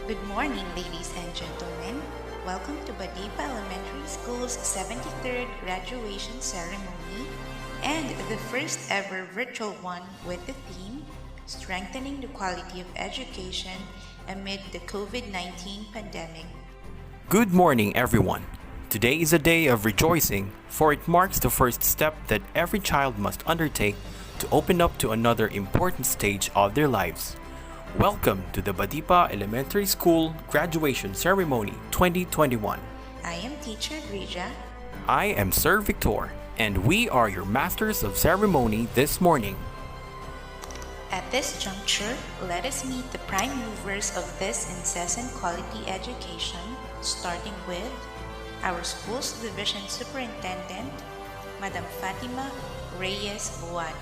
Good morning, ladies and gentlemen. Welcome to Badipa Elementary School's 73rd graduation ceremony and the first ever virtual one with the theme Strengthening the Quality of Education Amid the COVID-19 Pandemic. Good morning, everyone. Today is a day of rejoicing, for it marks the first step that every child must undertake to open up to another important stage of their lives. Welcome to the Badipa Elementary School Graduation Ceremony 2021. I am Teacher Grija. I am Sir Victor, and we are your masters of ceremony this morning. At this juncture, let us meet the prime movers of this incessant quality education, starting with our school's division superintendent, Madam Fatima Reyes Buado.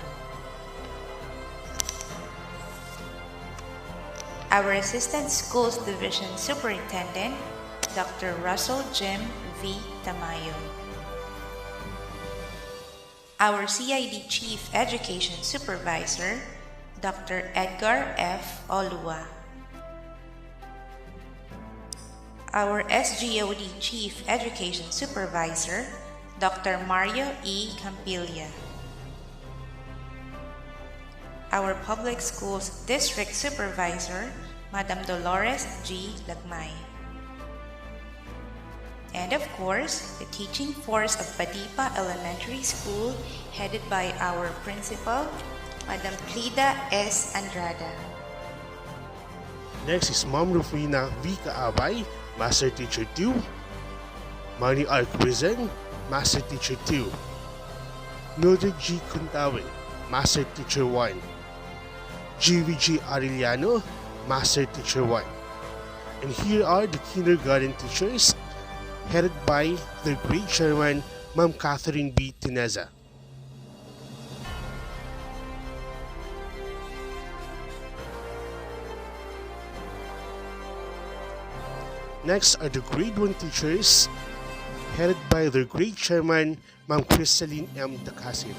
Our Assistant Schools Division Superintendent, Dr. Russell Jim V. Tamayo. Our CID Chief Education Supervisor, Dr. Edgar F. Olua. Our SGOD Chief Education Supervisor, Dr. Mario E. Campilla. Our Public Schools District Supervisor, Madam Dolores G. Lagmay. And of course, the teaching force of Badipa Elementary School, headed by our principal, Madam Plida S. Andrada. Next is Ma'am Rufina V. Kaabay, Master Teacher 2. Manny R. Quizan, Master Teacher 2. Mildred G. Kuntawe, Master Teacher 1. GVG Arellano, Master Teacher 1. And here are the kindergarten teachers, headed by their grade chairman, Ma'am Catherine B. Tineza. Next are the grade 1 teachers, headed by their grade chairman, Ma'am Crystalline M. Takasin.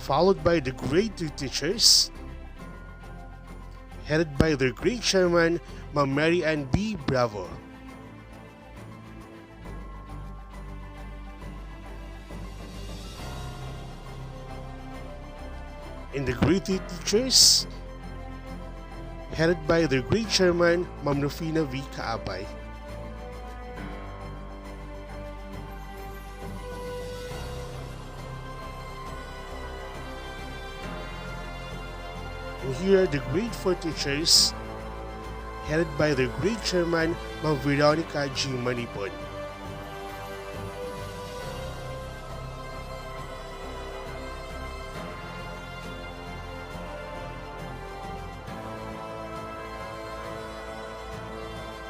Followed by the grade 2 teachers, headed by their grade chairman, Ma'am Mary Ann B. Bravo. And the grade 3 teachers, headed by their grade chairman, Ma'am Rufina V. Kaabay. And here are the grade 4 teachers, headed by their grade chairman, Ma'am Veronica G. Manipon.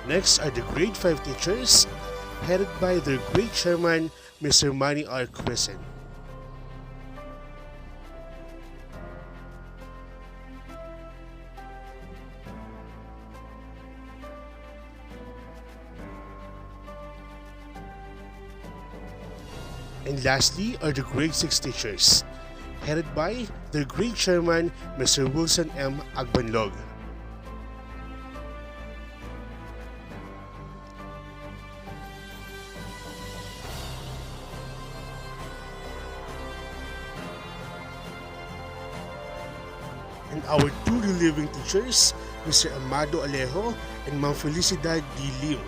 Next are the grade 5 teachers, headed by their grade chairman, Mr. Manny R. Quizan. And lastly are the grade 6 teachers, headed by their grade chairman, Mr. Wilson M. Agbanlog. And our two relieving teachers, Mr. Amado Alejo and Ma'am Felicidad D. Lim.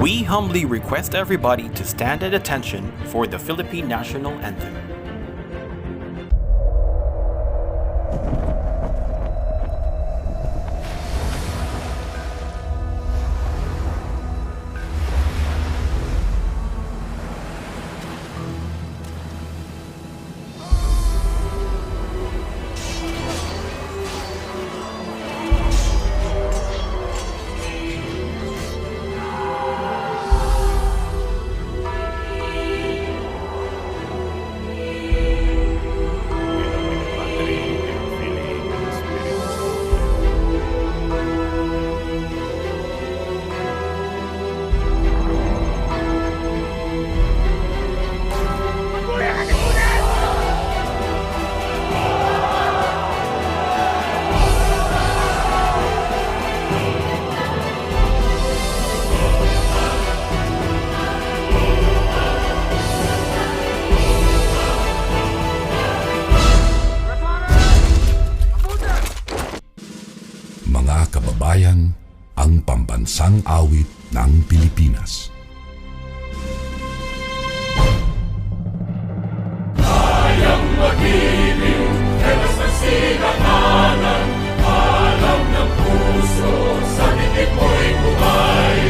We humbly request everybody to stand at attention for the Philippine National Anthem. Mga kababayan, ang pambansang awit ng Pilipinas. Kayang mag-ibig, telas ng silanganan, alam ng puso, sa titik mo'y buhay.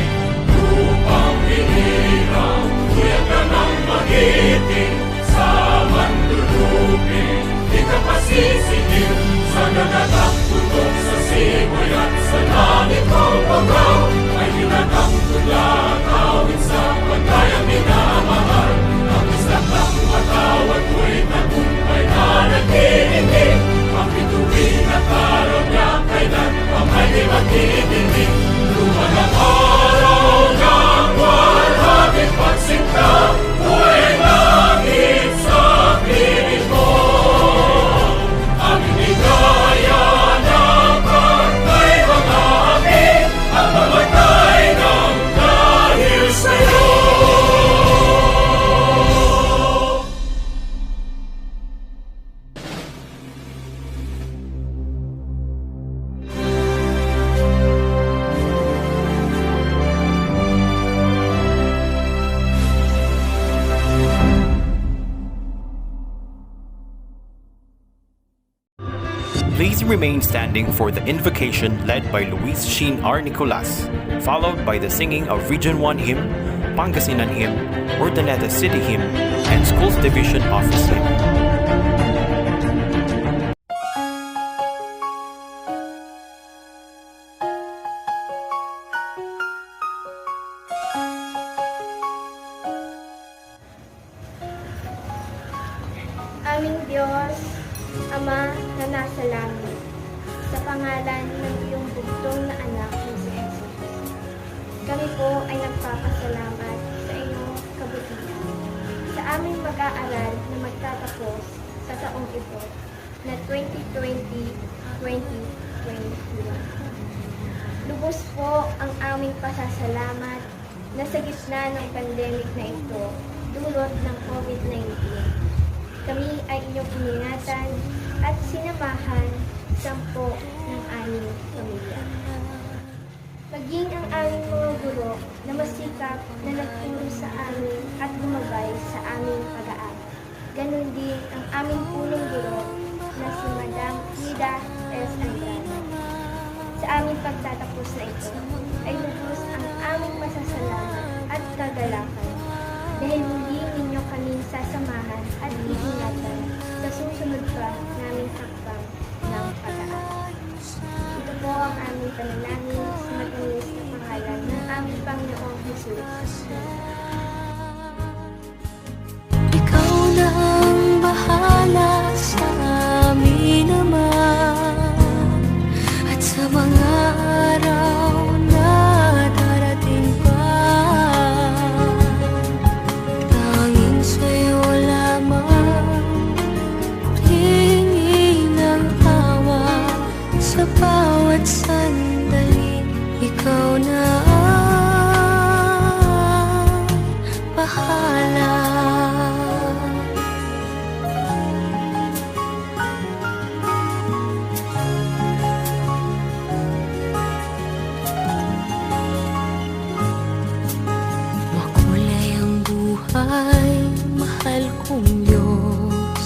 Lupang hinirang, kuya ka ng magiting, sa manlulupin, di ka pasisingil, sa nagatang tutok sa simoy at sa langit mong pagaw, ay hinatang tula, kawin sa pagkayang minamahal. Ang isang ng matawad ko'y tagumpay na nag-iindig, ang bituin at araw niya kailan pa may di magtitindig. Luman ang araw ng walhati pagsinta, buhay langit sa piling mo. Ang inigaya na pagkay mga amin, ang mamatay ng dahil sa'yo. Please remain standing for the invocation led by Luis Sheen R. Nicolas, followed by the singing of Region 1 Hymn, Pangasinan Hymn, Urdaneta City Hymn, and Schools Division Office Hymn. Aming Diyos, Ama na nasa langit, sa pangalan ng iyong bugtong na anak na si Jesus. Kami po ay nagpapasalamat sa iyong kabutihan. Sa aming pag-aaral na magtatapos sa taong ito na 2020-2021. Lubos po ang aming pasasalamat na sa gitna ng pandemic na ito, dulot ng COVID-19. Kami ay inyong iningatan at sinamahan 10 ng aming pamilya. Maging ang aming mga guro na masikap na nagturo sa amin at gumabay sa aming pag-aaral. Ganon din ang aming punong guro na si Madam Ida S. Andrade. Sa aming pagtatapos na ito ay lubos ang aming pasasalamat at kagalakan dahil muli ninyo kaming sasamahan at iingatan sa susunod pa naming hakbang ng pag-aaral. Ito po ang aming panalangin sa matamis na pangalan ng aming Panginoong Jesus. Ikaw na ang bahala sa amin naman at sa mga araw na darating pa. buhay, mahal kong Diyos.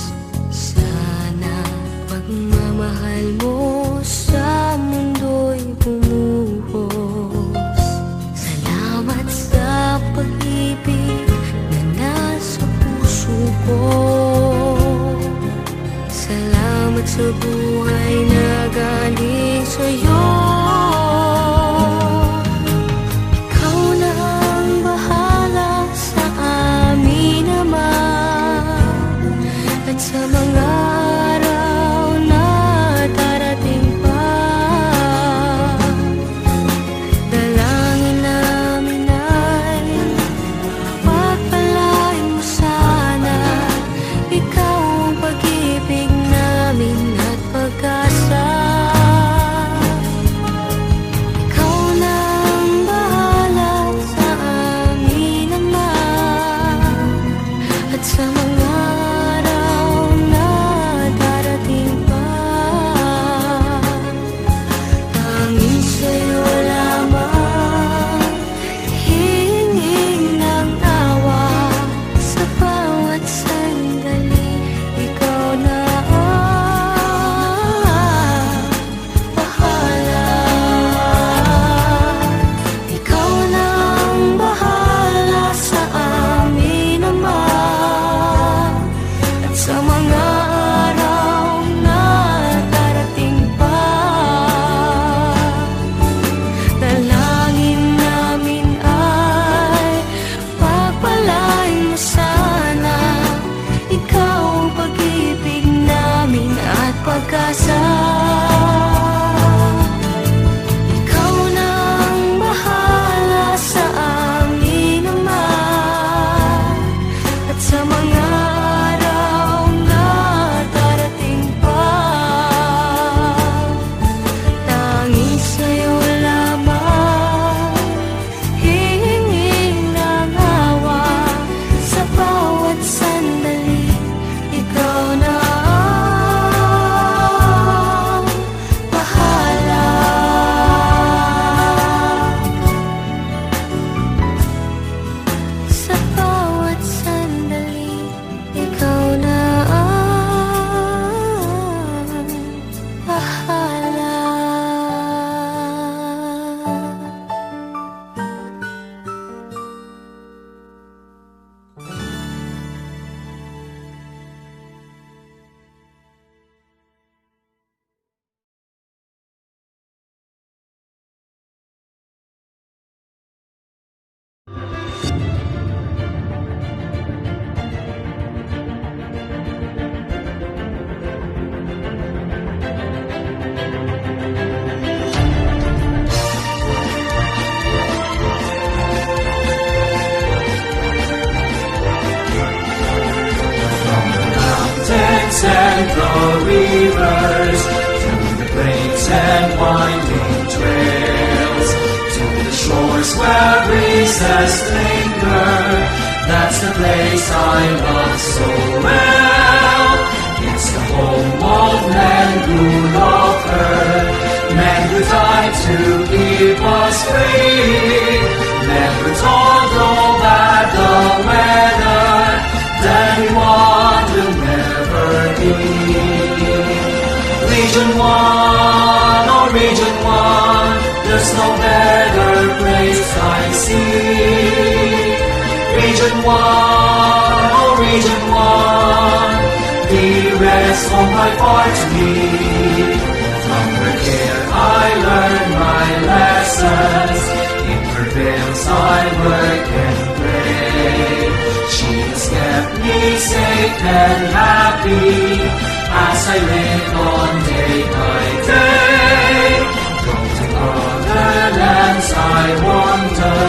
Sana pagmamahal mo sa mundo'y bumuhos. Salamat sa pag-ibig na nasa puso ko. Salamat sa buhay na galing sa'yo. Ikaw na ang bahala sa amin, Ama, at sa mga araw na darating pa. Dalangin namin ay pagpalain mo sana. Ikaw ang pag-ibig namin at pag-asa. Ikaw na ang bahala sa amin, Ama, at sa mga araw na darating pa. Tanging sa'yo lamang hihingin ng awa sa bawat sandali. Ikaw na ang bahala. Ikaw na ang bahala sa amin, Ama, at sa mga araw na darating pa. Dalangin namin ay pagpalain mo sana. Ikaw ang pag-ibig namin at pag-asa. Ikaw na ang bahala sa amin, Ama, at sa mga araw na darating pa. Tanging sa'yo lamang hihingin ng awa sa bawat sandali. Ikaw na ang bahala. Sa bawat sandali, ikaw na ang bahala. Mountains and the rivers, to the plains and winding trails, to the shores where breezes linger. That's the place I love so well. It's the home of men who love her, men who died to keep us free, men who told no bad the weather, that one will never be. Region 1, oh Region 1, there's no better place I see. Region 1, oh Region 1, dearest home by far to me. From her care I learn my lessons, in her veils I work and pray. She has kept me safe and happy as I live on day by day. From to other lands I wander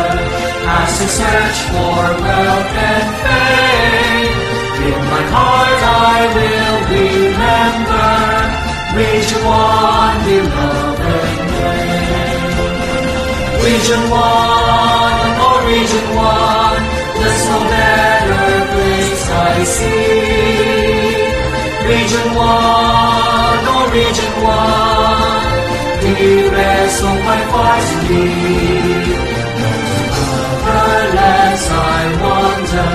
as I search for wealth and fame. In my heart I will remember Region 1, beloved name. Region 1, oh Region 1, there's no better place I see. Region 1, oh Region 1, dearest of my heart's need. Other lands I wander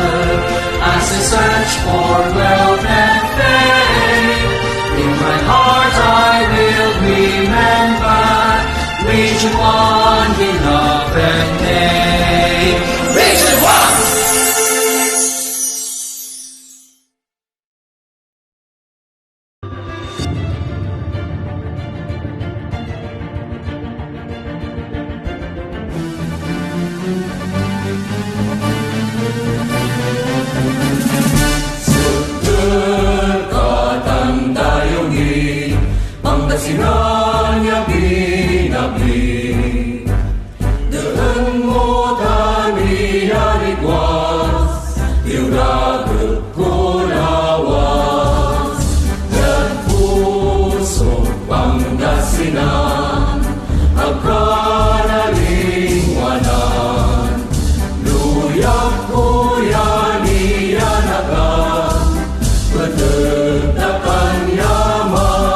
search for wealth and fame. In my heart I will remember Region 1, beloved name. Region 1! Pangasinan niya binabli, daan mo tani yarigwas, iuragod ko lawas, dan puso Pangasinan, agkanalingwanan, luyak ko yan iyanagan, bedegdakan yaman.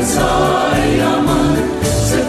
Sa yaman, sa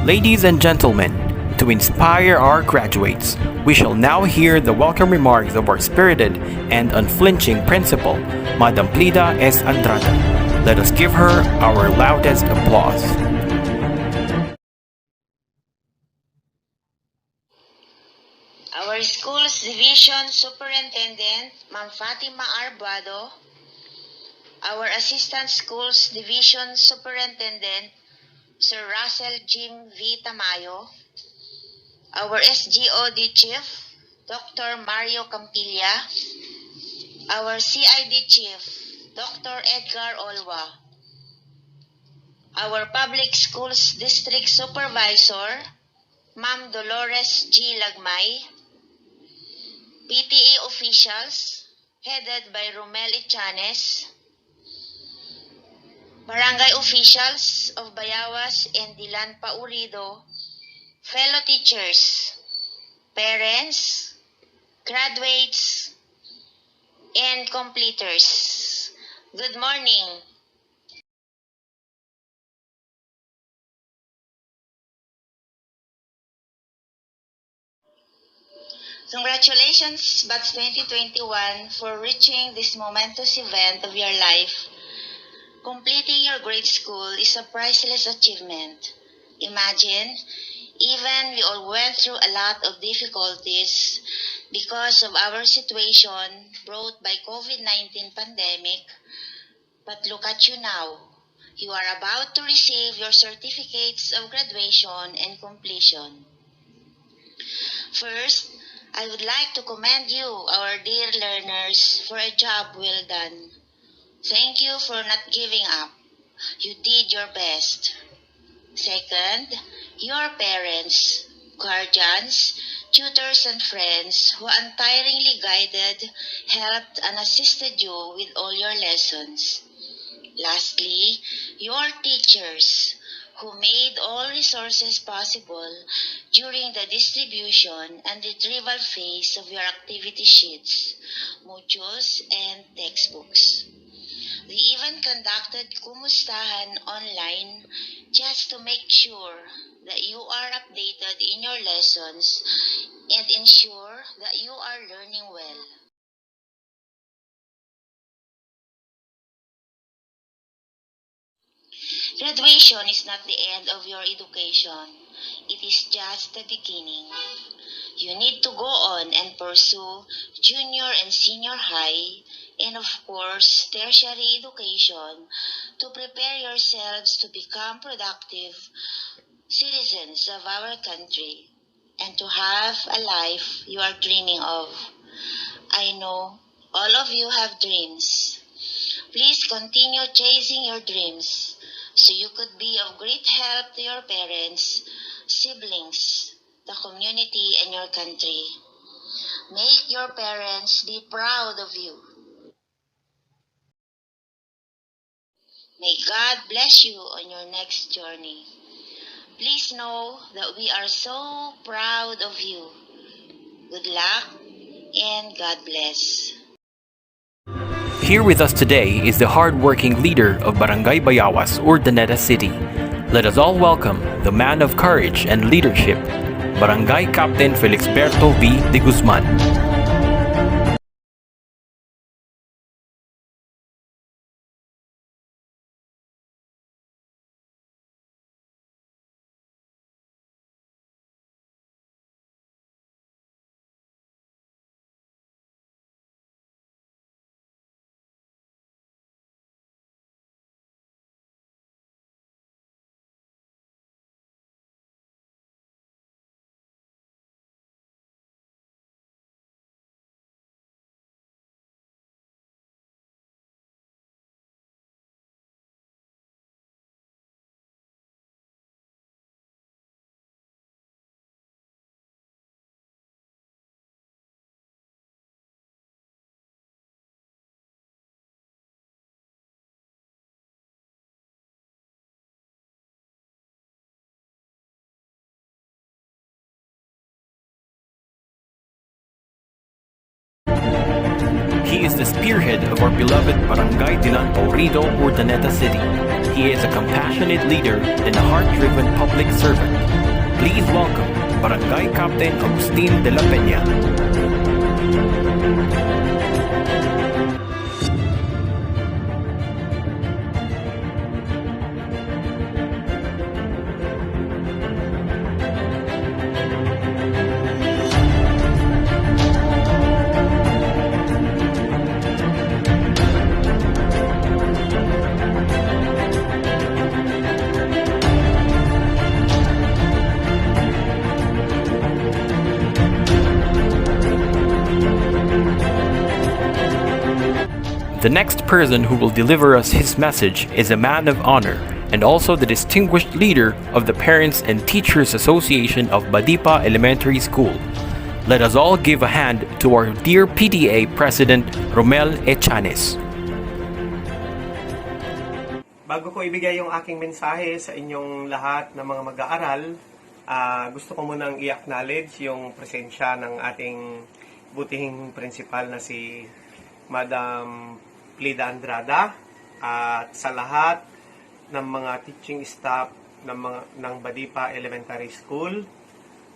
Ladies and gentlemen, to inspire our graduates, we shall now hear the welcome remarks of our spirited and unflinching principal, Madam Plida S. Andrada. Let us give her our loudest applause. Our school's division superintendent, Ma'am Fatima Arbado, our assistant schools division superintendent, Sir Russell Jim V. Tamayo, our SGOD chief, Dr. Mario Campilla, our CID chief, Dr. Edgar Olwa, our public schools district supervisor, Ma'am Dolores G. Lagmay, PTA officials, headed by Romel Ichanes, barangay officials of Bayawas and Dilan Paurido, fellow teachers, parents, graduates, and completers. Good morning. Congratulations, Batch 2021, for reaching this momentous event of your life. Completing your grade school is a priceless achievement. Imagine, even we all went through a lot of difficulties because of our situation brought by COVID-19 pandemic, but look at you now. You are about to receive your certificates of graduation and completion. First, I would like to commend you, our dear learners, for a job well done. Thank you for not giving up. You did your best. Second, your parents, guardians, tutors, and friends who untiringly guided, helped, and assisted you with all your lessons. Lastly, your teachers, who made all resources possible during the distribution and retrieval phase of your activity sheets, modules, and textbooks. They even conducted kumustahan online just to make sure that you are updated in your lessons and ensure that you are learning well. Graduation is not the end of your education. It is just the beginning. You need to go on and pursue junior and senior high and of course tertiary education to prepare yourselves to become productive citizens of our country and to have a life you are dreaming of. I know all of you have dreams. Please continue chasing your dreams so you could be of great help to your parents, siblings, the community, and your country. Make your parents be proud of you. May God bless you on your next journey. Please know that we are so proud of you. Good luck and God bless. Here with us today is the hard-working leader of Barangay Bayawas, Urdaneta City. Let us all welcome the man of courage and leadership, Barangay Captain Felixberto V. de Guzman. He is the spearhead of our beloved Barangay Dilan Paurido, Urdaneta City. He is a compassionate leader and a heart-driven public servant. Please welcome Barangay Captain Agustin de la Peña. The next person who will deliver us his message is a man of honor and also the distinguished leader of the Parents and Teachers Association of Badipa Elementary School. Let us all give a hand to our dear PTA President Romel Echanes. Bago ko ibigay yung aking mensahe sa inyong lahat na mga mag-aaral, gusto ko munang i-acknowledge yung presensya ng ating butihing principal na si Madam Plida Andrada at sa lahat ng mga teaching staff ng Badipa Elementary School,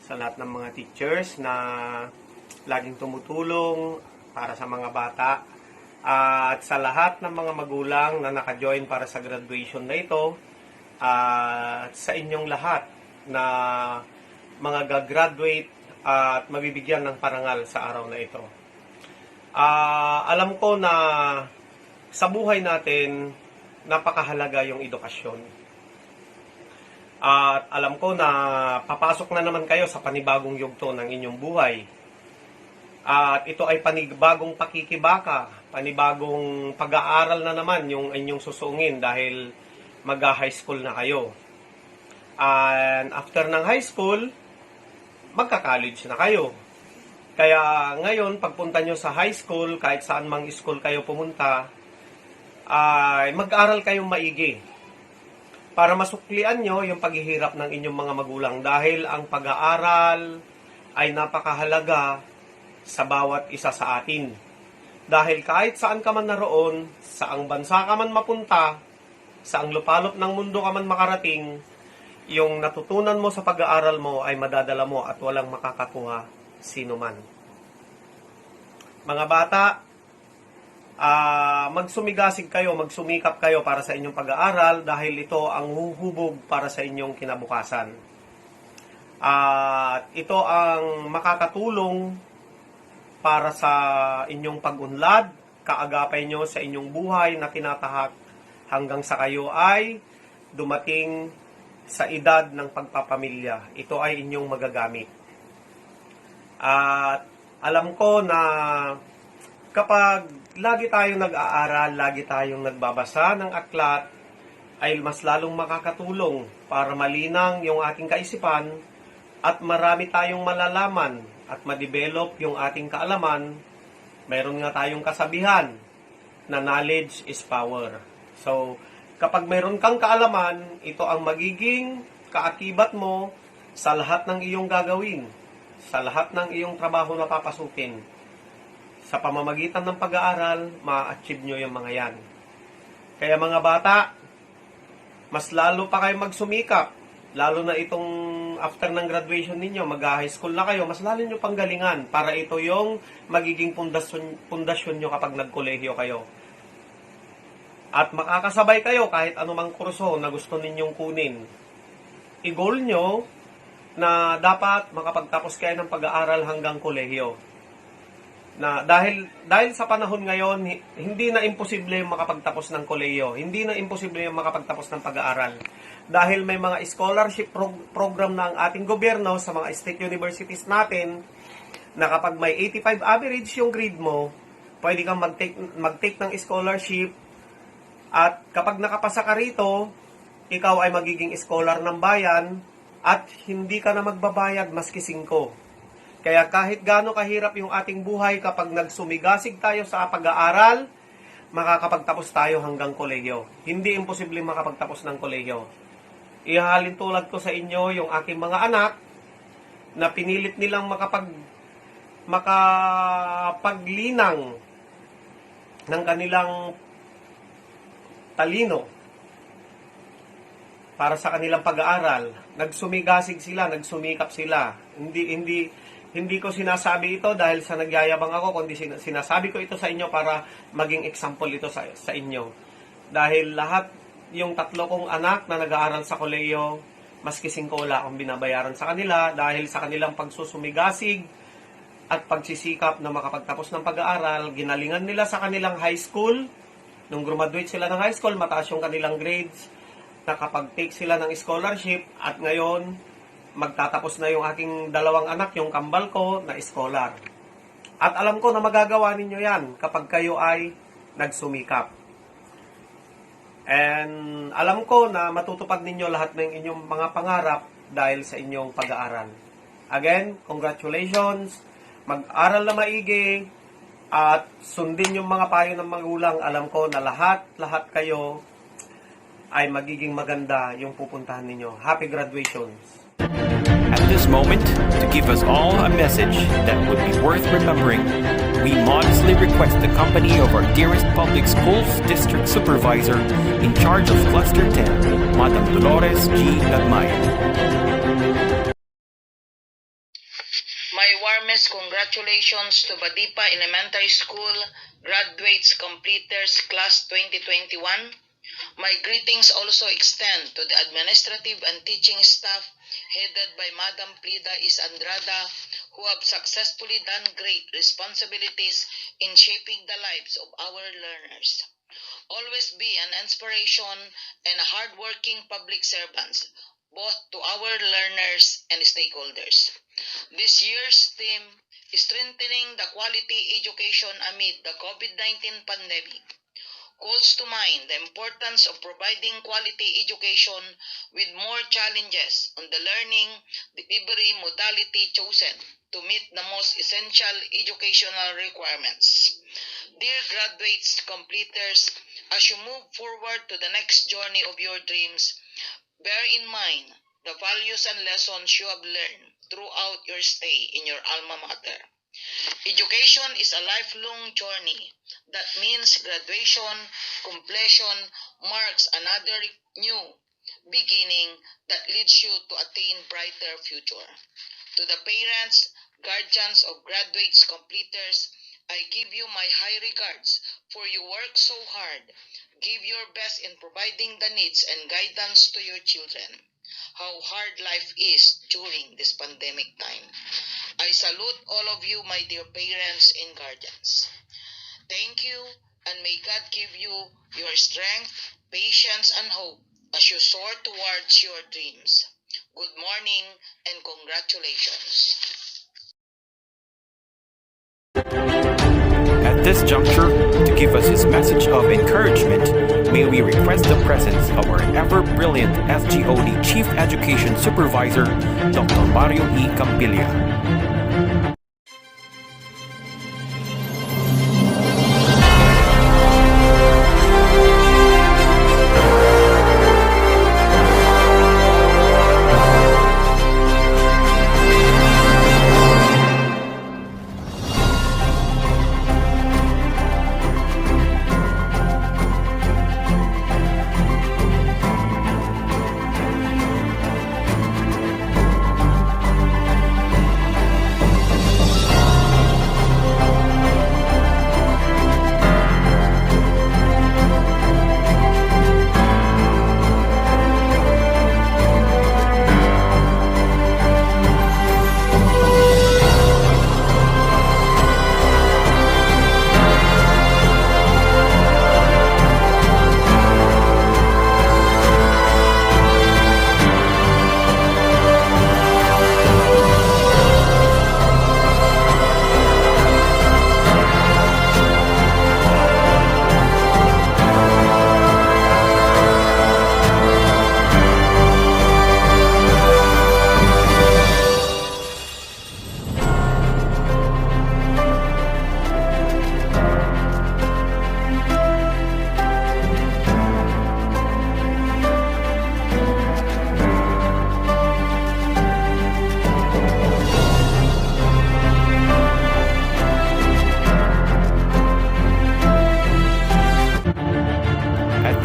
sa lahat ng mga teachers na laging tumutulong para sa mga bata, at sa lahat ng mga magulang na naka-join para sa graduation na ito, at sa inyong lahat na mga gagraduate at mabibigyan ng parangal sa araw na ito. Alam ko na sa buhay natin, napakahalaga yung edukasyon. At alam ko na papasok na naman kayo sa panibagong yugto ng inyong buhay. At ito ay panibagong pakikibaka, panibagong pag-aaral na naman yung inyong susungin dahil mag-high school na kayo. And after ng high school, magka-college na kayo. Kaya ngayon, pagpunta nyo sa high school, kahit saan mang school kayo pumunta, ay mag-aral kayong maigi para masuklian nyo yung paghihirap ng inyong mga magulang dahil ang pag-aaral ay napakahalaga sa bawat isa sa atin. Dahil kahit saan ka man naroon, saang bansa ka man mapunta, saang lupalop ng mundo ka man makarating, yung natutunan mo sa pag-aaral mo ay madadala mo at walang makakakuha sino man. Mga bata, magsumigasig kayo, magsumikap kayo para sa inyong pag-aaral dahil ito ang huhubog para sa inyong kinabukasan. At ito ang makakatulong para sa inyong pag-unlad, kaagapay nyo sa inyong buhay na tinatahak hanggang sa kayo ay dumating sa edad ng pagpapamilya. Ito ay inyong magagamit. At alam ko na kapag lagi tayong nag-aaral, lagi tayong nagbabasa ng aklat, ay mas lalong makakatulong para malinang yung ating kaisipan at marami tayong malalaman at ma-develop yung ating kaalaman. Mayroon nga tayong kasabihan na knowledge is power. So, kapag mayroon kang kaalaman, ito ang magiging kaakibat mo sa lahat ng iyong gagawin, sa lahat ng iyong trabaho na papasukin. Sa pamamagitan ng pag-aaral, ma-achieve nyo yung mga yan. Kaya mga bata, mas lalo pa kayo magsumikap, lalo na itong after ng graduation ninyo, mag-high school na kayo, mas lalo nyo panggalingan para ito yung magiging pundasyon nyo kapag nagkolehiyo kayo. At makakasabay kayo kahit anumang kurso na gusto ninyong kunin. I-goal nyo na dapat makapagtapos kayo ng pag-aaral hanggang kolehiyo. Na dahil sa panahon ngayon, hindi na imposible yung makapagtapos ng kolehiyo. Hindi na imposible yung makapagtapos ng pag-aaral. Dahil may mga scholarship program na ang ating gobyerno sa mga state universities natin na kapag may 85 average yung grade mo, pwede kang mag-take ng scholarship. At kapag nakapasa ka rito, ikaw ay magiging scholar ng bayan at hindi ka na magbabayad maski 5. Kaya kahit gaano kahirap yung ating buhay, kapag nagsumigasig tayo sa pag-aaral, makakapagtapos tayo hanggang kolehiyo. Hindi imposible makapagtapos ng kolehiyo. Ihahalin tulad ko sa inyo yung aking mga anak na pinilit nilang makapaglinang ng kanilang talino para sa kanilang pag-aaral. Nagsumigasig sila, nagsumikap sila. Hindi ko sinasabi ito dahil sa nagyayabang ako, kundi sinasabi ko ito sa inyo para maging example ito sa inyo. Dahil lahat yung 3 kong anak na nag-aaral sa kolehiyo, maski 5 wala akong binabayaran sa kanila dahil sa kanilang pagsusumigasig at pagsisikap na makapagtapos ng pag-aaral. Ginalingan nila sa kanilang high school. Nung graduate sila ng high school, mataas yung kanilang grades. Nakapag-take sila ng scholarship at ngayon, magtatapos na yung aking 2 anak, yung kambal ko, na scholar. At alam ko na magagawa ninyo yan kapag kayo ay nagsumikap. And alam ko na matutupad ninyo lahat ng inyong mga pangarap dahil sa inyong pag-aaral. Again, congratulations! Mag-aral na maigi at sundin yung mga payo ng magulang. Alam ko na lahat kayo ay magiging maganda yung pupuntahan ninyo. Happy graduations! At this moment, to give us all a message that would be worth remembering, we modestly request the company of our dearest public schools district supervisor in charge of Cluster 10, Madam Dolores G. Lagmay. My warmest congratulations to Badipa Elementary School graduates completers class 2021. My greetings also extend to the administrative and teaching staff headed by Madam Plida Is Andrada, who have successfully done great responsibilities in shaping the lives of our learners. Always be an inspiration and a hardworking public servants, both to our learners and stakeholders. This year's theme is strengthening the quality education amid the COVID-19 pandemic. Calls to mind the importance of providing quality education with more challenges on the learning delivery modality chosen to meet the most essential educational requirements. Dear graduates, completers, as you move forward to the next journey of your dreams, bear in mind the values and lessons you have learned throughout your stay in your alma mater. Education is a lifelong journey. That means graduation, completion marks another new beginning that leads you to attain brighter future. To the parents, guardians of graduates, completers, I give you my high regards for you work so hard. Give your best in providing the needs and guidance to your children. How hard life is during this pandemic time. I salute all of you, my dear parents and guardians. Thank you, and may God give you your strength, patience, and hope as you soar towards your dreams. Good morning and congratulations. At this juncture, to give us his message of encouragement, may we request the presence of our ever-brilliant SGOD Chief Education Supervisor, Dr. Mario E. Campilla.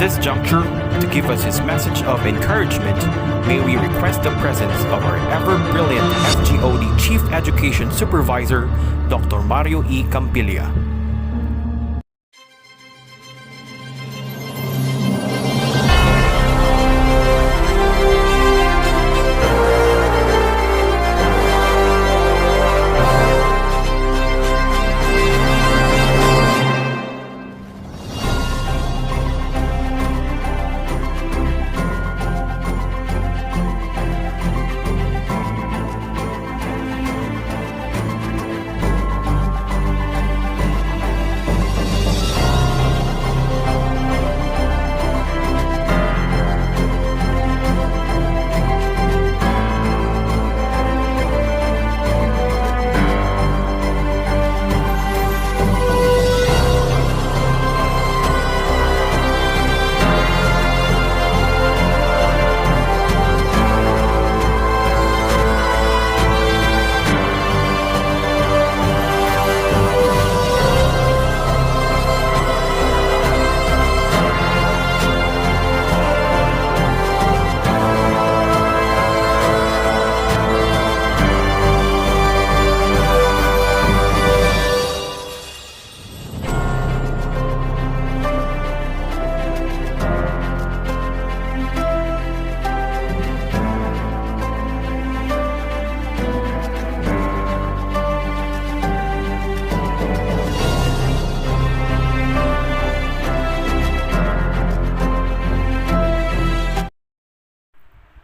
this juncture, to give us his message of encouragement, may we request the presence of our ever-brilliant FGOD Chief Education Supervisor, Dr. Mario E. Campilla.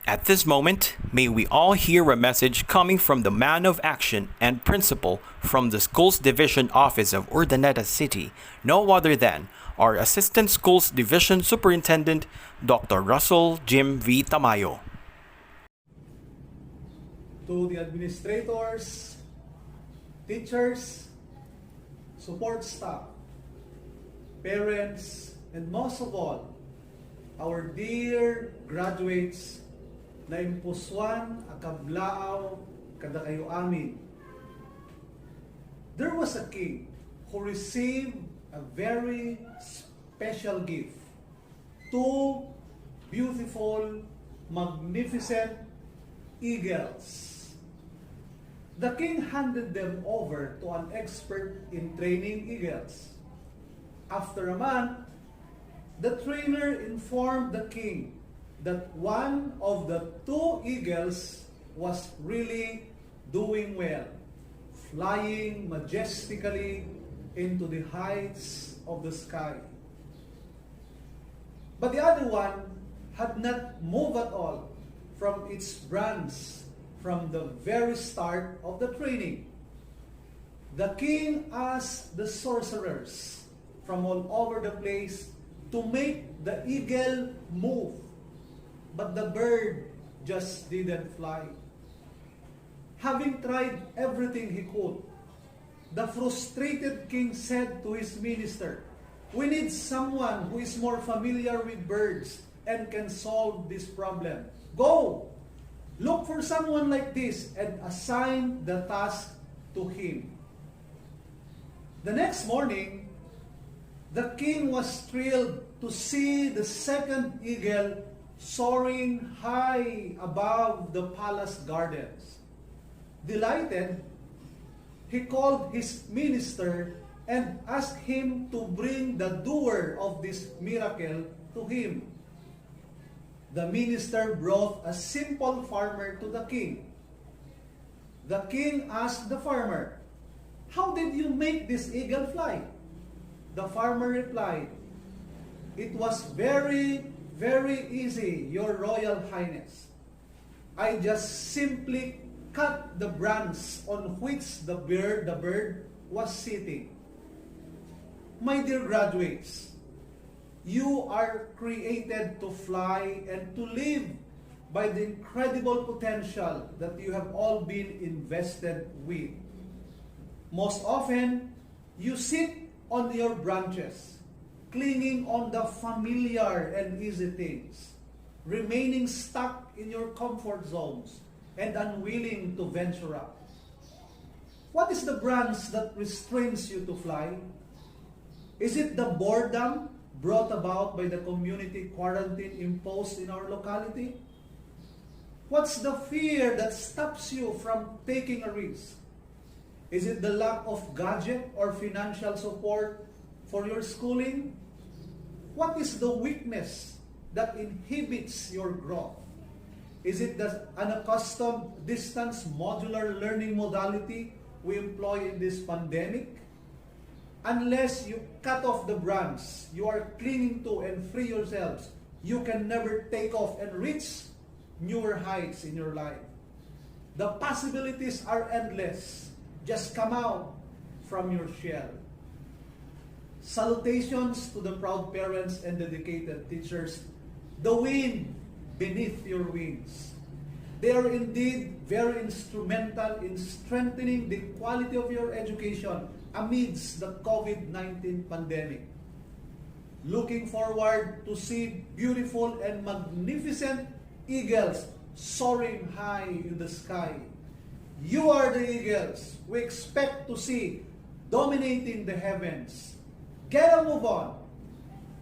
At this moment, may we all hear a message coming from the man of action and principal from the Schools Division Office of Urdaneta City, no other than our Assistant Schools Division Superintendent, Dr. Russell Jim V. Tamayo. To the administrators, teachers, support staff, parents, and most of all, our dear graduates na impuswan akablaaw kada kayo amin. There was a king who received a very special gift. Two beautiful, magnificent eagles. The king handed them over to an expert in training eagles. After a month, the trainer informed the king that one of the two eagles was really doing well, flying majestically into the heights of the sky. But the other one had not moved at all from its branch from the very start of the training. The king asked the sorcerers from all over the place to make the eagle move. But the bird just didn't fly. Having tried everything he could, the frustrated king said to his minister, "We need someone who is more familiar with birds and can solve this problem. Go! Look for someone like this and assign the task to him." The next morning, the king was thrilled to see the second eagle soaring high above the palace gardens. Delighted, he called his minister and asked him to bring the doer of this miracle to him. The minister brought a simple farmer to the king. The king asked the farmer, "How did you make this eagle fly?" The farmer replied, "It was very easy, Your Royal Highness. I just simply cut the branch on which the bird was sitting." My dear graduates, you are created to fly and to live by the incredible potential that you have all been invested with. Most often, you sit on your branches, clinging on the familiar and easy things, remaining stuck in your comfort zones, and unwilling to venture up. What is the branch that restrains you to fly? Is it the boredom brought about by the community quarantine imposed in our locality? What's the fear that stops you from taking a risk? Is it the lack of gadget or financial support for your schooling? What is the weakness that inhibits your growth? Is it the unaccustomed distance modular learning modality we employ in this pandemic? Unless you cut off the brands you are clinging to and free yourselves, you can never take off and reach newer heights in your life. The possibilities are endless. Just come out from your shell. Salutations to the proud parents and dedicated teachers. The wind beneath your wings. They are indeed very instrumental in strengthening the quality of your education amidst the COVID-19 pandemic. Looking forward to see beautiful and magnificent eagles soaring high in the sky. You are the eagles we expect to see dominating the heavens. Get a move on.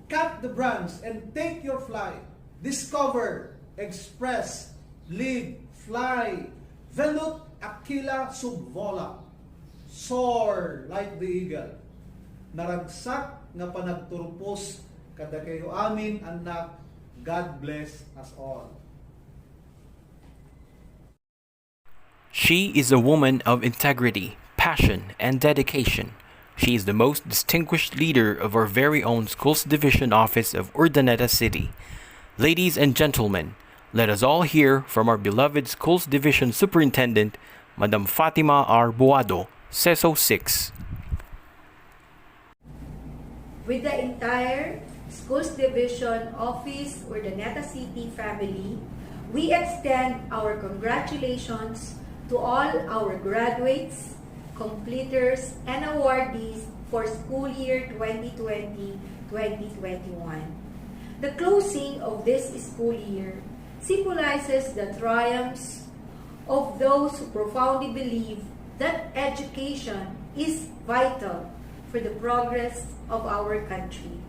Cut the brands and take your flight. Discover, express, live, fly. Velut aquila subvola. Soar like the eagle. Naragsak nga panagturpos kada kayo amin anak. God bless us all. She is a woman of integrity, passion, and dedication. She is the most distinguished leader of our very own Schools Division Office of Urdaneta City. Ladies and gentlemen, let us all hear from our beloved Schools Division Superintendent, Madam Fatima R. Buado, CESO 6. With the entire Schools Division Office Urdaneta City family, we extend our congratulations to all our graduates, completers, and awardees for school year 2020-2021. The closing of this school year symbolizes the triumphs of those who profoundly believe that education is vital for the progress of our country.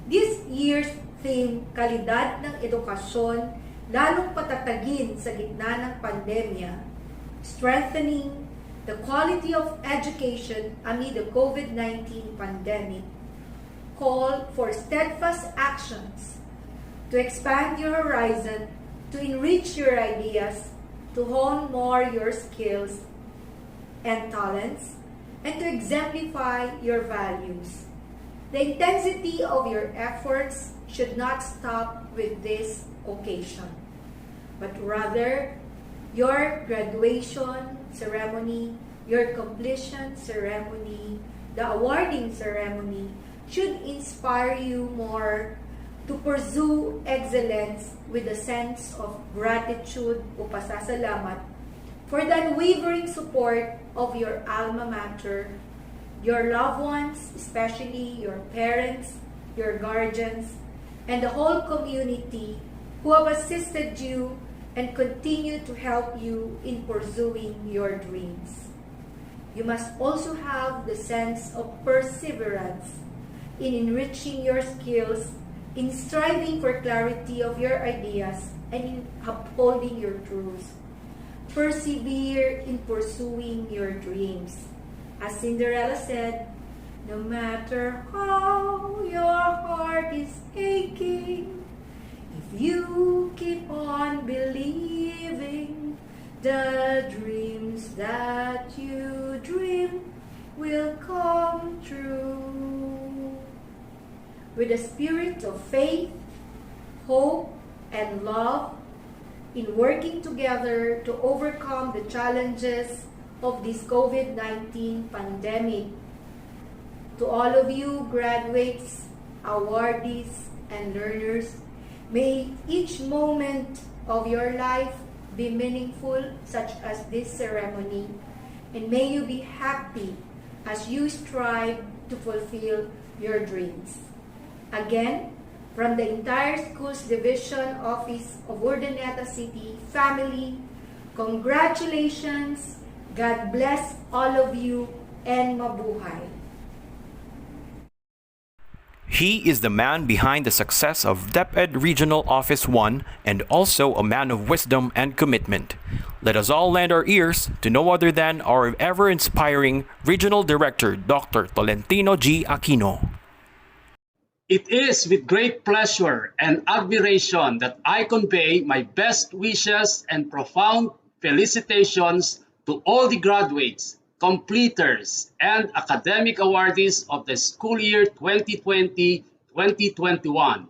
This year's theme, Kalidad ng Edukasyon, lalong patatagin sa gitna ng pandemya, strengthening the quality of education amid the COVID-19 pandemic, call for steadfast actions to expand your horizon, to enrich your ideas, to hone more your skills and talents, and to exemplify your values. The intensity of your efforts should not stop with this occasion, but rather your graduation ceremony, your completion ceremony, the awarding ceremony should inspire you more to pursue excellence with a sense of gratitude o pasasalamat for the unwavering support of your alma mater, your loved ones, especially your parents, your guardians, and the whole community who have assisted you and continue to help you in pursuing your dreams. You must also have the sense of perseverance in enriching your skills, in striving for clarity of your ideas, and in upholding your truths. Persevere in pursuing your dreams. As Cinderella said, no matter how your heart is aching, if you keep on believing, the dreams that you dream will come true. With a spirit of faith, hope, and love, in working together to overcome the challenges of this COVID-19 pandemic, to all of you graduates, awardees, and learners, may each moment of your life be meaningful, such as this ceremony, and may you be happy as you strive to fulfill your dreams. Again, from the entire Schools Division Office of Urdaneta City family, congratulations, God bless all of you, and mabuhay. He is the man behind the success of DepEd Regional Office 1 and also a man of wisdom and commitment. Let us all lend our ears to no other than our ever-inspiring Regional Director, Dr. Tolentino G. Aquino. It is with great pleasure and admiration that I convey my best wishes and profound felicitations to all the graduates, completers, and academic awardees of the school year 2020-2021.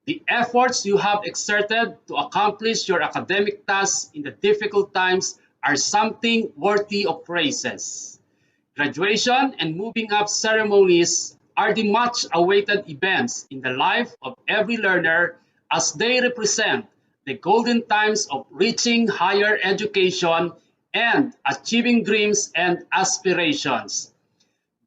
The efforts you have exerted to accomplish your academic tasks in the difficult times are something worthy of praises. Graduation and moving up ceremonies are the much-awaited events in the life of every learner as they represent the golden times of reaching higher education and achieving dreams and aspirations.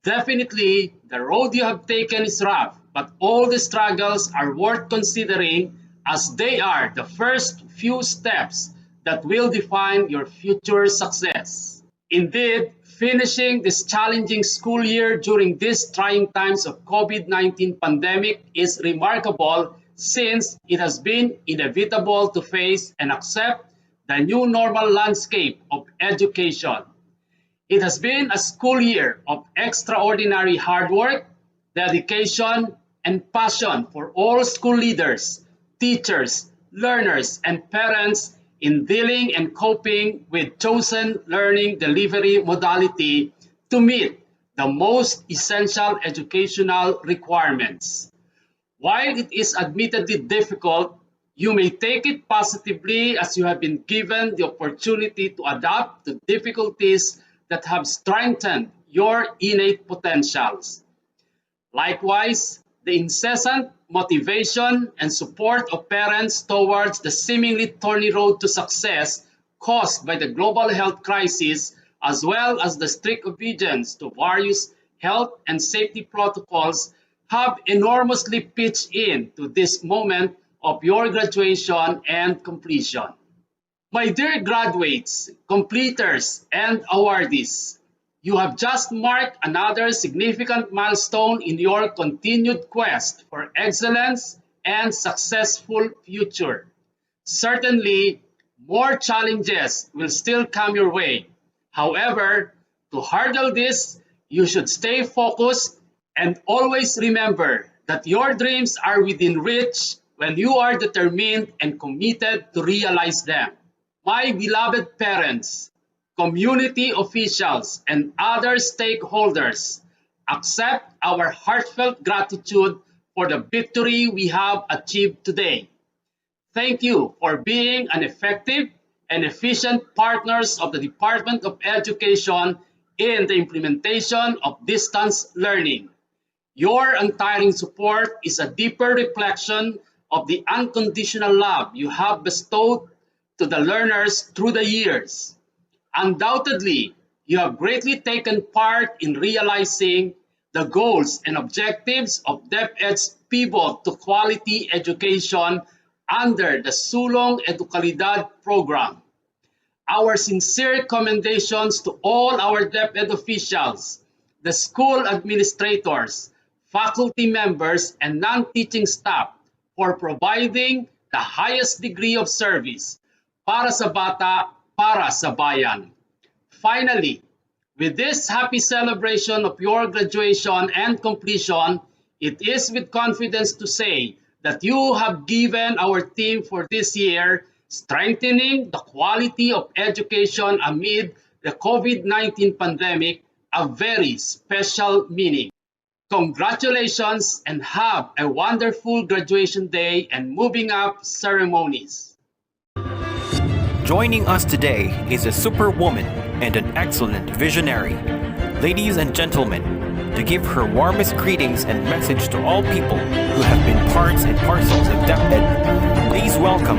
Definitely, the road you have taken is rough, but all the struggles are worth considering as they are the first few steps that will define your future success. Indeed, finishing this challenging school year during these trying times of COVID-19 pandemic is remarkable since it has been inevitable to face and accept the new normal landscape of education. It has been a school year of extraordinary hard work, dedication, and passion for all school leaders, teachers, learners, and parents in dealing and coping with chosen learning delivery modality to meet the most essential educational requirements. While it is admittedly difficult, you may take it positively as you have been given the opportunity to adapt to difficulties that have strengthened your innate potentials. Likewise, the incessant motivation and support of parents towards the seemingly thorny road to success caused by the global health crisis, as well as the strict obedience to various health and safety protocols, have enormously pitched in to this moment of your graduation and completion. My dear graduates, completers, and awardees, you have just marked another significant milestone in your continued quest for excellence and successful future. Certainly, more challenges will still come your way. However, to hurdle this, you should stay focused and always remember that your dreams are within reach when you are determined and committed to realize them. My beloved parents, community officials, and other stakeholders, accept our heartfelt gratitude for the victory we have achieved today. Thank you for being an effective and efficient partners of the Department of Education in the implementation of distance learning. Your untiring support is a deeper reflection of the unconditional love you have bestowed to the learners through the years. Undoubtedly, you have greatly taken part in realizing the goals and objectives of DepEd's pivot to quality education under the Sulong Educalidad program. Our sincere commendations to all our DepEd officials, the school administrators, faculty members, and non-teaching staff for providing the highest degree of service para sa bata, para sa bayan. Finally, with this happy celebration of your graduation and completion, it is with confidence to say that you have given our theme for this year, strengthening the quality of education amid the COVID-19 pandemic, a very special meaning. Congratulations and have a wonderful graduation day and moving up ceremonies. Joining us today is a superwoman and an excellent visionary. Ladies and gentlemen, to give her warmest greetings and message to all people who have been parts and parcels of DepEd, please welcome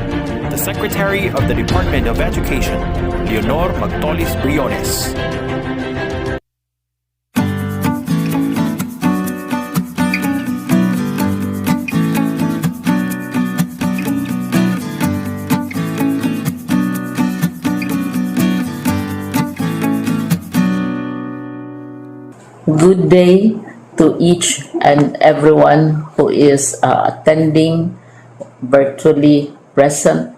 the Secretary of the Department of Education, Leonor Magtolis Briones. Good day to to each and everyone who is attending virtually present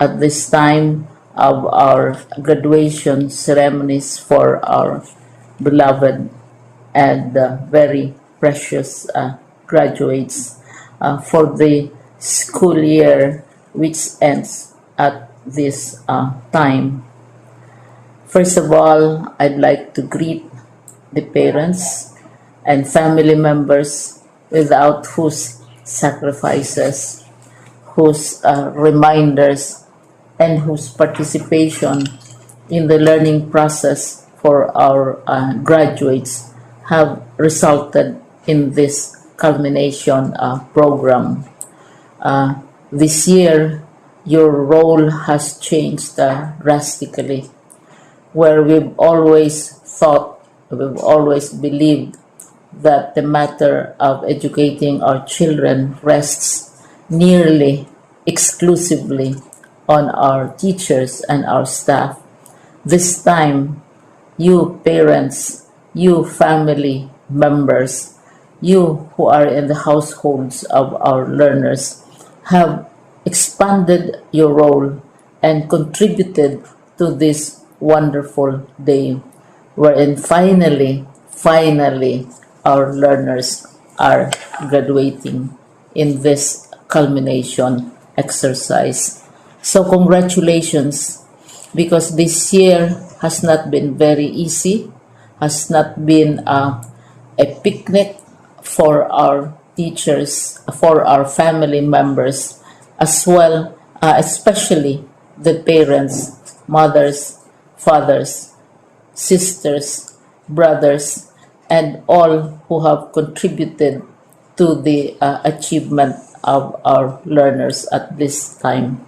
at this time of our graduation ceremonies for our beloved and very precious graduates for the school year which ends at this time. First of all, I'd like to greet the parents and family members without whose sacrifices, whose reminders, and whose participation in the learning process for our graduates have resulted in this culmination program. This year, your role has changed drastically, where we've always thought, we've always believed that the matter of educating our children rests nearly exclusively on our teachers and our staff. This time, you parents, you family members, you who are in the households of our learners have expanded your role and contributed to this wonderful day wherein finally our learners are graduating in this culmination exercise. So congratulations, because this year has not been very easy, has not been a picnic for our teachers, for our family members, as well, especially the parents, mothers, fathers, sisters, brothers, and all who have contributed to the achievement of our learners at this time.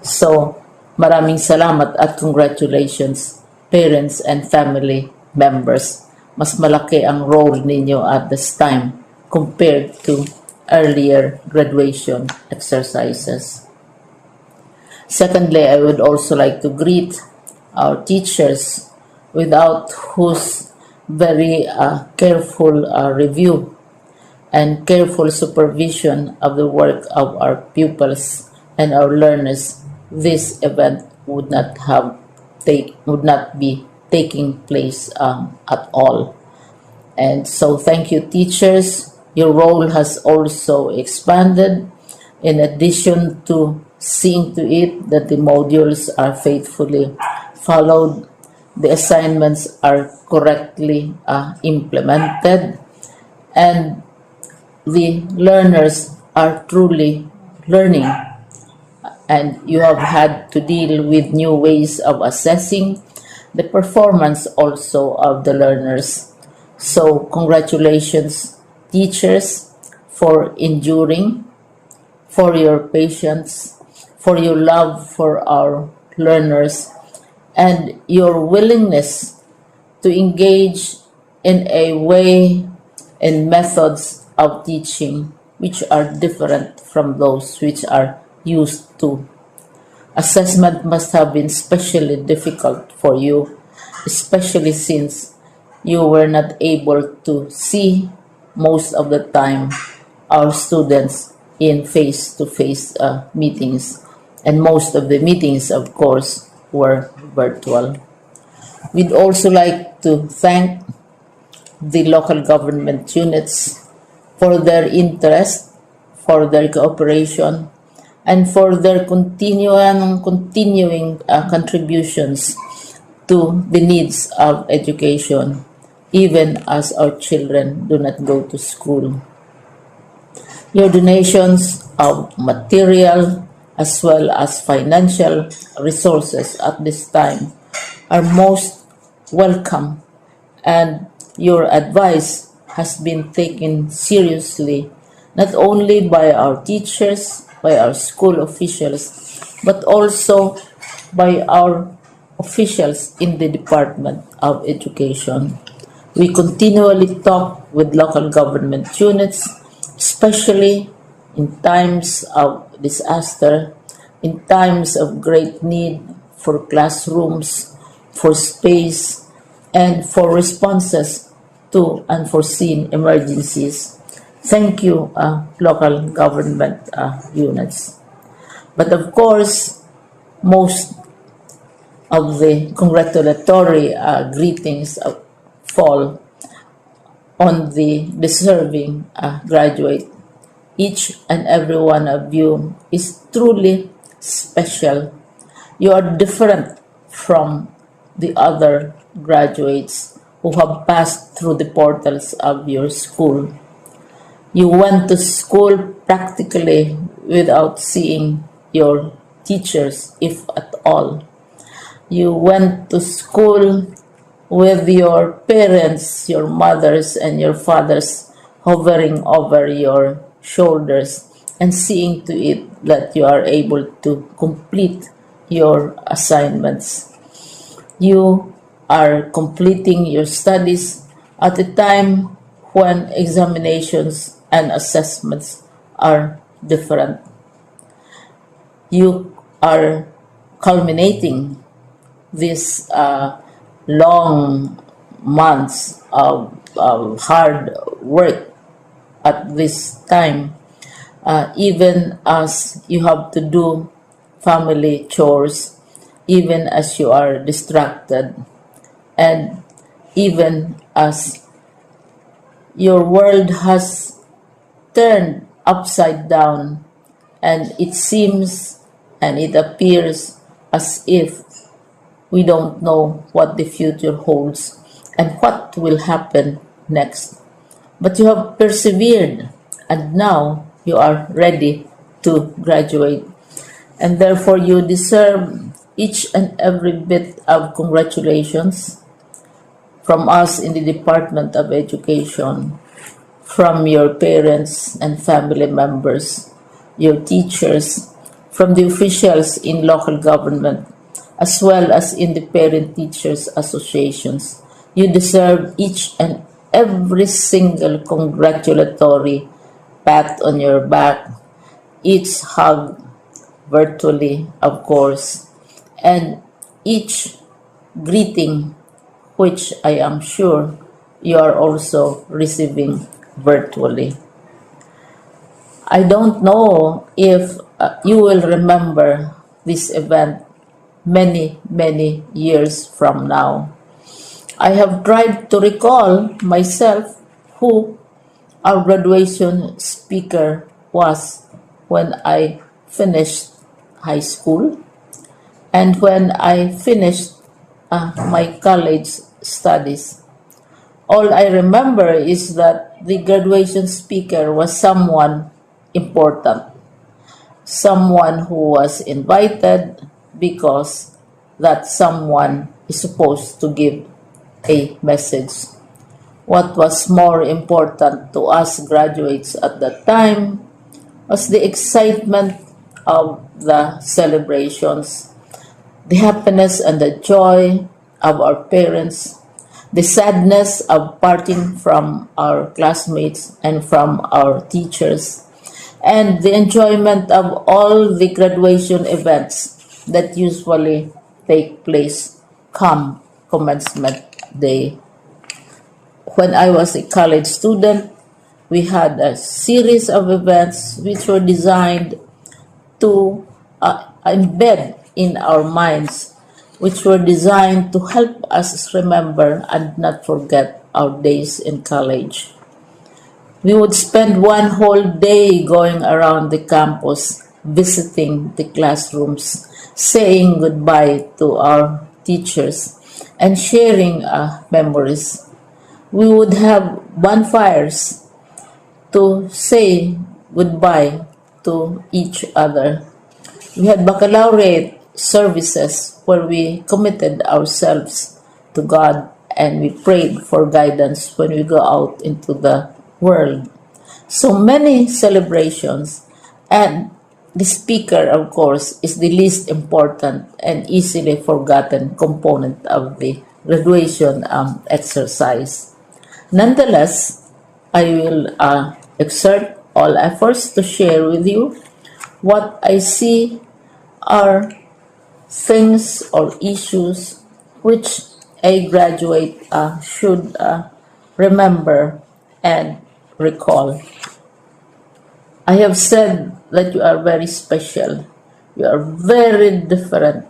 So, maraming salamat at congratulations, parents and family members. Mas malaki ang role ninyo at this time compared to earlier graduation exercises. Secondly, I would also like to greet our teachers, without whose very careful review and careful supervision of the work of our pupils and our learners, this event would not be taking place at all. And so thank you, teachers. Your role has also expanded, in addition to seeing to it that the modules are faithfully followed, the assignments are correctly implemented, and the learners are truly learning. And you have had to deal with new ways of assessing the performance also of the learners. So congratulations, teachers, for enduring, for your patience, for your love for our learners, and your willingness to engage in a way and methods of teaching which are different from those which are used to. Assessment must have been especially difficult for you, especially since you were not able to see most of the time our students in face-to-face meetings, and most of the meetings, of course, were virtual. We'd also like to thank the local government units for their interest, for their cooperation, and for their continuing contributions to the needs of education, even as our children do not go to school. Your donations of material as well as financial resources at this time are most welcome, and your advice has been taken seriously not only by our teachers, by our school officials, but also by our officials in the Department of Education. We continually talk with local government units, especially in times of disaster, in times of great need for classrooms, for space, and for responses to unforeseen emergencies. Thank you, local government units. But of course, most of the congratulatory greetings fall on the deserving graduate. Each and every one of you is truly special. You are different from the other graduates who have passed through the portals of your school. You went to school practically without seeing your teachers, if at all. You went to school with your parents, your mothers, and your fathers hovering over your shoulders and seeing to it that you are able to complete your assignments. You are completing your studies at a time when examinations and assessments are different. You are culminating these long months of hard work at this time, even as you have to do family chores, even as you are distracted, and even as your world has turned upside down, and it seems and it appears as if we don't know what the future holds and what will happen next. But you have persevered, and now you are ready to graduate. And therefore, you deserve each and every bit of congratulations from us in the Department of Education, from your parents and family members, your teachers, from the officials in local government, as well as in the Parent Teachers Associations. You deserve each and every single congratulatory pat on your back, each hug, virtually, of course, and each greeting, which I am sure you are also receiving virtually. I don't know if you will remember this event many years from now. I have tried to recall myself who our graduation speaker was when I finished high school and when I finished my college studies. All I remember is that the graduation speaker was someone important, someone who was invited because that someone is supposed to give a message. What was more important to us graduates at that time was the excitement of the celebrations, the happiness and the joy of our parents, the sadness of parting from our classmates and from our teachers, and the enjoyment of all the graduation events that usually take place come commencement day. When I was a college student, we had a series of events which were designed to embed in our minds, which were designed to help us remember and not forget our days in college. We would spend one whole day going around the campus, visiting the classrooms, saying goodbye to our teachers, and sharing memories. We would have bonfires to say goodbye to each other. We had baccalaureate services where we committed ourselves to God and we prayed for guidance when we go out into the world. So many celebrations, and the speaker, of course, is the least important and easily forgotten component of the graduation exercise. Nonetheless, I will exert all efforts to share with you what I see are things or issues which a graduate should remember, and recall. I have said that you are very special. You are very different.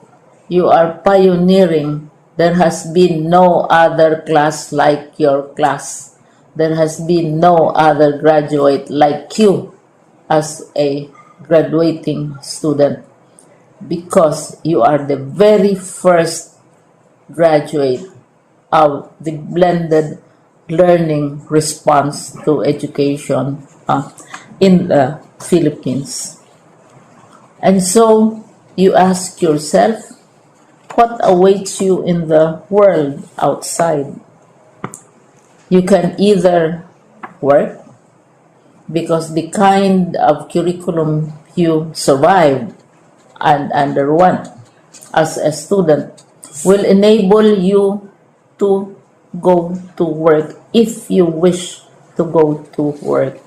You are pioneering. There has been no other class like your class. There has been no other graduate like you as a graduating student, because you are the very first graduate of the blended learning response to education in the Philippines. And so you ask yourself, what awaits you in the world outside? You can either work, because the kind of curriculum you survived and underwent as a student will enable you to go to work if you wish to go to work.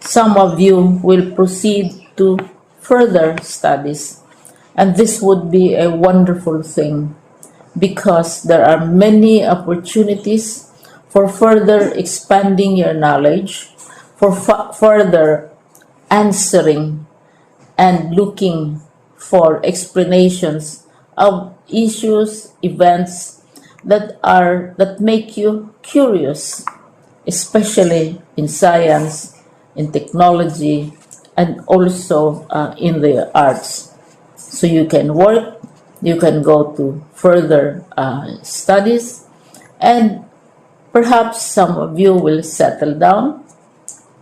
Some of you will proceed to further studies, and this would be a wonderful thing, because there are many opportunities for further expanding your knowledge, for further answering and looking for explanations of issues, events that make you curious, especially in science, in technology, and also in the arts. So you can work, you can go to further studies, and perhaps some of you will settle down,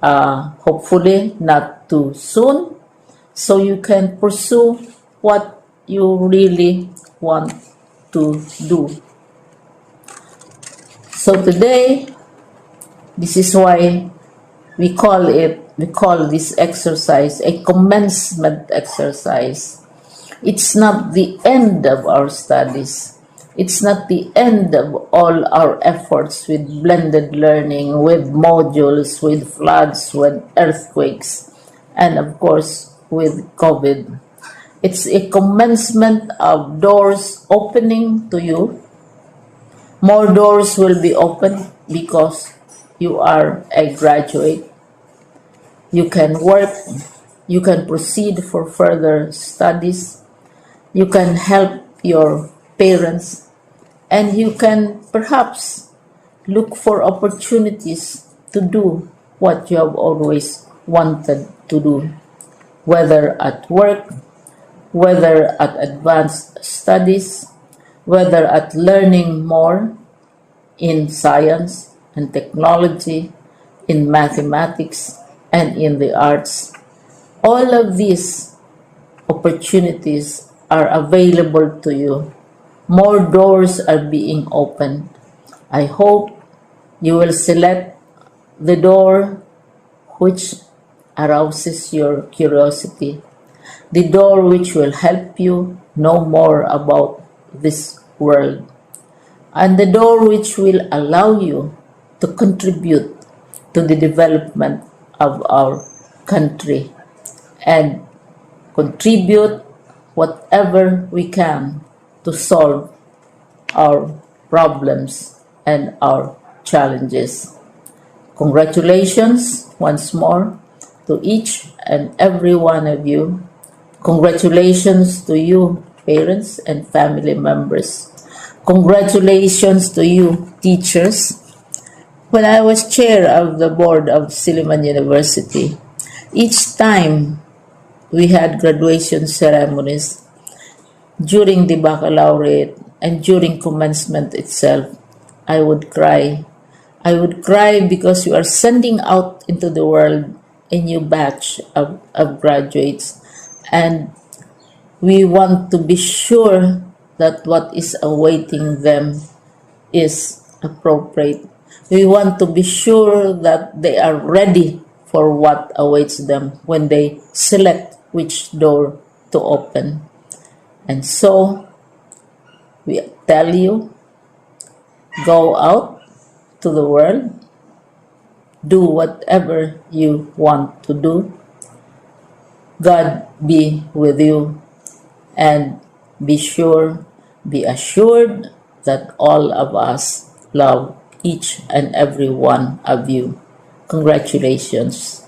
hopefully not too soon, so you can pursue what you really want to do. So today, this is why we call this exercise a commencement exercise. It's not the end of our studies. It's not the end of all our efforts with blended learning, with modules, with floods, with earthquakes, and of course with COVID. It's a commencement of doors opening to you. More doors will be opened because you are a graduate. You can work, you can proceed for further studies, you can help your parents, and you can perhaps look for opportunities to do what you have always wanted to do, whether at work, whether at advanced studies, whether at learning more in science and technology, in mathematics, and in the arts. All of these opportunities are available to you. More doors are being opened. I hope you will select the door which arouses your curiosity, the door which will help you know more about this world, and the door which will allow you to contribute to the development of our country and contribute whatever we can to solve our problems and our challenges. Congratulations once more to each and every one of you. Congratulations to you, parents and family members. Congratulations to you, teachers. When I was chair of the board of Silliman University, each time we had graduation ceremonies, during the baccalaureate and during commencement itself, I would cry. I would cry because you are sending out into the world a new batch of graduates, and we want to be sure that what is awaiting them is appropriate. We want to be sure that they are ready for what awaits them when they select which door to open. And so, we tell you, go out to the world, do whatever you want to do. God be with you, and be assured that all of us love each and every one of you. Congratulations.